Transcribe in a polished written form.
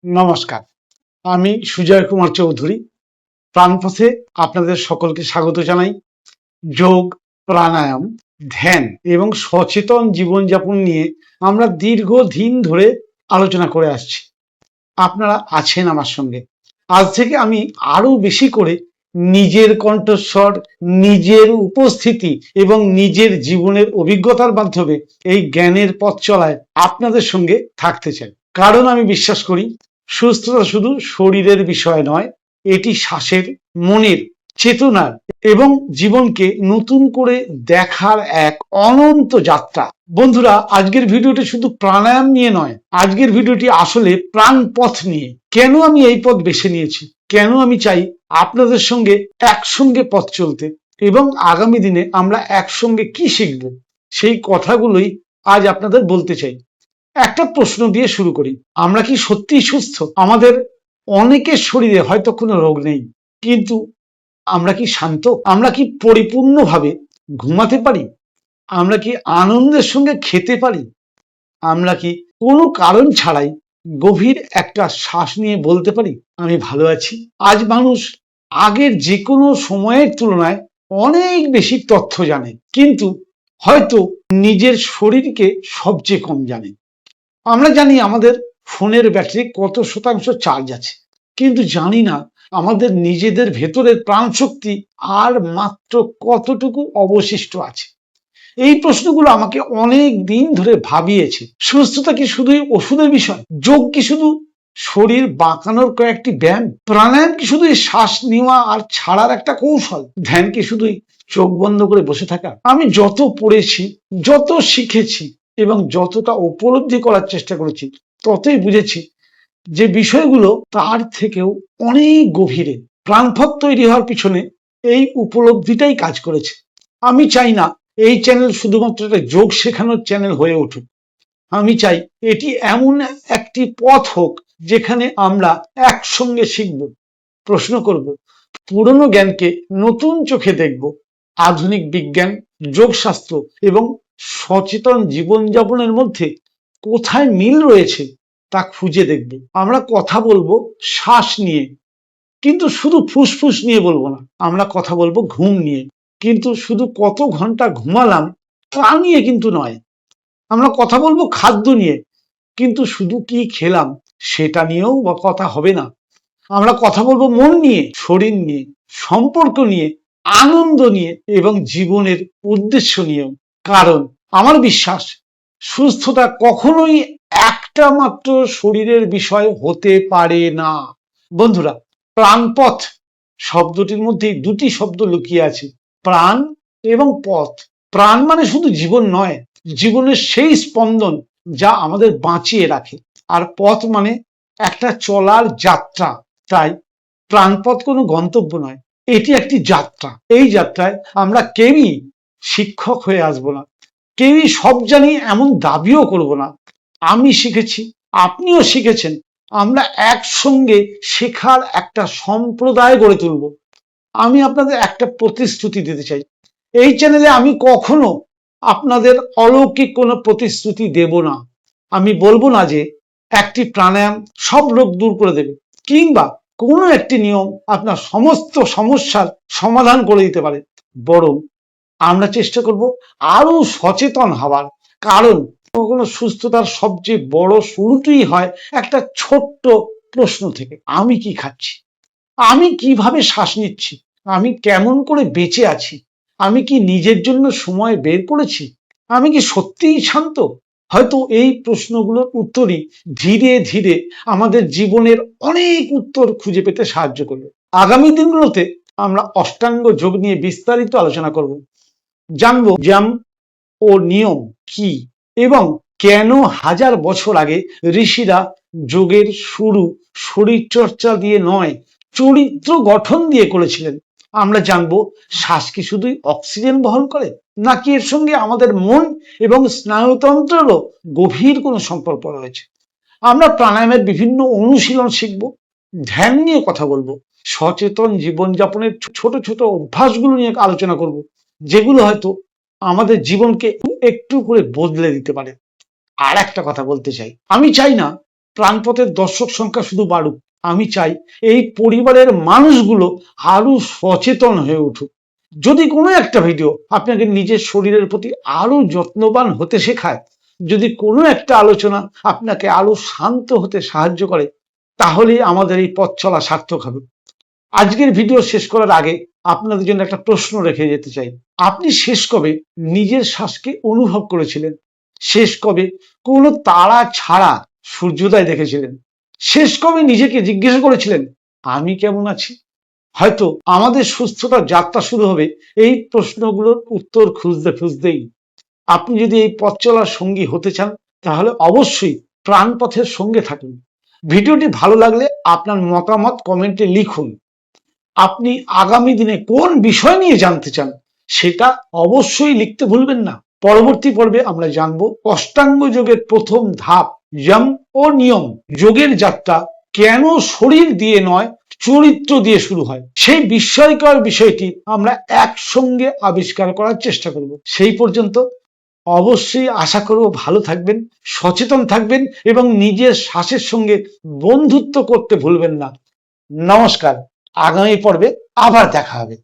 নমস্কার, আমি সুজয় কুমার চৌধুরী। প্রাণপথে আপনাদের সকলকে স্বাগত জানাই। যোগ, প্রাণায়াম, ধ্যান এবং সচেতন জীবনযাপন নিয়ে আমরা দীর্ঘদিন ধরে আলোচনা করে আসছি। আপনারা আছেন আমার সঙ্গে। আজ থেকে আমি আরো বেশি করে নিজের কণ্ঠস্বর, নিজের উপস্থিতি এবং নিজের জীবনের অভিজ্ঞতার মাধ্যমে এই জ্ঞানের পথ চলায় আপনাদের সঙ্গে থাকতে চাই। কারণ আমি বিশ্বাস করি সুস্থতা শুধু শরীরের বিষয় নয়, এটি শ্বাসের, মনের, চেতনার এবং জীবনকে নতুন করে দেখার এক অনন্ত যাত্রা। বন্ধুরা, আজকের ভিডিওটি শুধু প্রাণায়াম নিয়ে নয়, আজকের ভিডিওটি আসলে প্রাণপথ নিয়ে। কেন আমি এই পথ বেছে নিয়েছি, কেন আমি চাই আপনাদের সঙ্গে একসঙ্গে পথ চলতে এবং আগামী দিনে আমরা একসঙ্গে কি শিখব, সেই কথাগুলোই আজ আপনাদের বলতে চাই। একটা প্রশ্ন দিয়ে শুরু করি, আমরা কি সত্যিই সুস্থ? আমাদের অনেকের শরীরে হয়তো কোনো রোগ নেই, কিন্তু আমরা কি শান্ত? আমরা কি পরিপূর্ণভাবে ঘুমাতে পারি? আমরা কি আনন্দের সঙ্গে খেতে পারি? আমরা কি কোনো কারণ ছাড়াই গভীর একটা শ্বাস নিয়ে বলতে পারি আমি ভালো আছি? আজ মানুষ আগের যে কোনো সময়ের তুলনায় অনেক বেশি তথ্য জানে, কিন্তু হয়তো নিজের শরীরকে সবচেয়ে কম জানে। আমরা জানি আমাদের ফোনের ব্যাটারি কত শতাংশ চার্জ আছে, কিন্তু জানি না আমাদের নিজেদের ভেতরের প্রাণশক্তি আর মাত্র কতটুকু অবশিষ্ট আছে। এই প্রশ্নগুলো আমাকে অনেক দিন ধরে ভাবিয়েছে। সুস্থতা কি শুধুই ওষুধের বিষয়? যোগ কি শুধু শরীর বাঁকানোর কয়েকটি ব্যায়াম? প্রাণায়াম কি শুধুই শ্বাস নেওয়া আর ছাড়ার একটা কৌশল? ধ্যান কি শুধুই চোখ বন্ধ করে বসে থাকা? আমি যত পড়েছি, যত শিখেছি এবং যতটা উপলব্ধি করার চেষ্টা করেছি, ততই বুঝেছি যে বিষয়গুলো তার থেকেও অনেক গভীরে। প্রাণপথ তৈরি হওয়ার পিছনে এই উপলব্ধিটাই কাজ করেছে। আমি চাই না এই চ্যানেল শুধুমাত্র একটা যোগ শেখানোর চ্যানেল হয়ে উঠুক। আমি চাই এটি এমন একটি পথ হোক যেখানে আমরা একসঙ্গে শিখব, প্রশ্ন করব, পুরনো জ্ঞানকে নতুন চোখে দেখব, আধুনিক বিজ্ঞান, যোগশাস্ত্র এবং সচেতন জীবনযাপনের মধ্যে কোথায় মিল রয়েছে তা খুঁজে দেখব। আমরা কথা বলবো শ্বাস নিয়ে, কিন্তু শুধু ফুসফুস নিয়ে বলবো না। আমরা কথা বলবো ঘুম নিয়ে, কিন্তু শুধু কত ঘন্টা ঘুমালাম তা নিয়ে কিন্তু নয়। আমরা কথা বলবো খাদ্য নিয়ে, কিন্তু শুধু কি খেলাম সেটা নিয়েও কথা হবে না। আমরা কথা বলবো মন নিয়ে, শরীর নিয়ে, সম্পর্ক নিয়ে, আনন্দ নিয়ে এবং জীবনের উদ্দেশ্য নিয়েও। কারণ আমার বিশ্বাস সুস্থতা কখনোই একটা মাত্র শরীরের বিষয় হতে পারে না। বন্ধুরা, প্রাণপথ শব্দটির মধ্যে দুটি শব্দ লুকিয়ে আছে, প্রাণ এবং পথ। প্রাণ মানে শুধু জীবন নয়, জীবনের সেই স্পন্দন যা আমাদের বাঁচিয়ে রাখে। আর পথ মানে একটা চলার যাত্রা। তাই প্রাণপথ কোনো গন্তব্য নয়, এটি একটি যাত্রা। এই যাত্রায় আমরা কেউই শিক্ষক হয়ে আসবো না, কেউই সব জানি এমন দাবিও করব না। আমি শিখেছি, আপনিও শিখেছেন, আমরা একসঙ্গে শেখার একটা সম্প্রদায় গড়ে তুলব। আমি আপনাদের একটা প্রতিশ্রুতি দিতে চাই, এই চ্যানেলে আমি কখনো আপনাদের অলৌকিক কোনো প্রতিশ্রুতি দেব না। আমি বলবো না যে একটি প্রাণায়াম সব রোগ দূর করে দেবে, কিংবা কোনো একটি নিয়ম আপনার সমস্ত সমস্যার সমাধান করে দিতে পারে। বরং আমরা চেষ্টা করব আরো সচেতন হওয়ার। কারণ কখনো সুস্থতার সবচেয়ে বড় শুরুটাই হয় একটা ছোট্ট প্রশ্ন থেকে, আমি কি খাচ্ছি, আমি কিভাবে শ্বাস নিচ্ছি, আমি কেমন করে বেঁচে আছি, আমি কি নিজের জন্য সময় বের করেছি, আমি কি সত্যিই শান্ত? হয়তো এই প্রশ্নগুলোর উত্তরই ধীরে ধীরে আমাদের জীবনের অনেক উত্তর খুঁজে পেতে সাহায্য করবে। আগামী দিনগুলোতে আমরা অষ্টাঙ্গ যোগ নিয়ে বিস্তারিত আলোচনা করব, জানবো ব্যায়াম ও নিয়ম কি এবং কেন হাজার বছর আগে ঋষিরা যোগের শুরু শরীরচর্চা দিয়ে নয়, চরিত্র গঠন দিয়ে করেছিলেন। আমরা জানবো শ্বাস কি শুধুই অক্সিজেন বহন করে, নাকি এর সঙ্গে আমাদের মন এবং স্নায়ুতন্ত্রেরও গভীর কোনো সম্পর্ক রয়েছে। আমরা প্রাণায়ামের বিভিন্ন অনুশীলন শিখব, ধ্যান নিয়ে কথা বলবো, সচেতন জীবনযাপনের ছোট ছোট অভ্যাসগুলো নিয়ে আলোচনা করব, যেগুলো হয়তো আমাদের জীবনকে একটু করে বদলে দিতে পারে। আর একটা কথা বলতে চাই, আমি চাই না প্রাণপথের দর্শক সংখ্যা শুধু বাড়ুক, আমি চাই এই পরিবারের মানুষগুলো আরো সচেতন হয়ে উঠুক। যদি কোনো একটা ভিডিও আপনাকে নিজের শরীরের প্রতি আরো যত্নবান হতে শেখায়, যদি কোনো একটা আলোচনা আপনাকে আরো শান্ত হতে সাহায্য করে, তাহলেই আমাদের এই পথ চলা সার্থক হবে। আজকের ভিডিও শেষ করার আগে আপনাদের জন্য একটা প্রশ্ন রেখে যেতে চাই। আপনি শেষ কবে নিজের শ্বাসকে অনুভব করেছিলেন? শেষ কবে কোনো তাড়া ছাড়া সূর্যোদয় দেখেছিলেন? শেষ কবে নিজেকে জিজ্ঞেস করেছিলেন আমি কেমন আছি? হয়তো আমাদের সুস্থতার যাত্রা শুরু হবে এই প্রশ্নগুলোর উত্তর খুঁজতে খুঁজতেই। আপনি যদি এই পথ চলার সঙ্গী হতে চান, তাহলে অবশ্যই প্রাণপথের সঙ্গে থাকুন। ভিডিওটি ভালো লাগলে আপনার মতামত কমেন্টে লিখুন। আপনি আগামী দিনে কোন বিষয় নিয়ে জানতে চান সেটা অবশ্যই লিখতে ভুলবেন না। পরবর্তী পর্বে আমরা জানব অষ্টাঙ্গ যোগের প্রথম ধাপ যম ও নিয়ম। যোগের যাত্রা কেন শরীর দিয়ে নয়, চরিত্র দিয়ে শুরু হয়, সেই বিস্ময়কর বিষয়টি আমরা একসঙ্গে আবিষ্কার করার চেষ্টা করব। সেই পর্যন্ত অবশ্যই আশা করব ভালো থাকবেন, সচেতন থাকবেন এবং নিজের শ্বাসের সঙ্গে বন্ধুত্ব করতে ভুলবেন না। নমস্কার, আগামী পর্বে আবার দেখা হবে।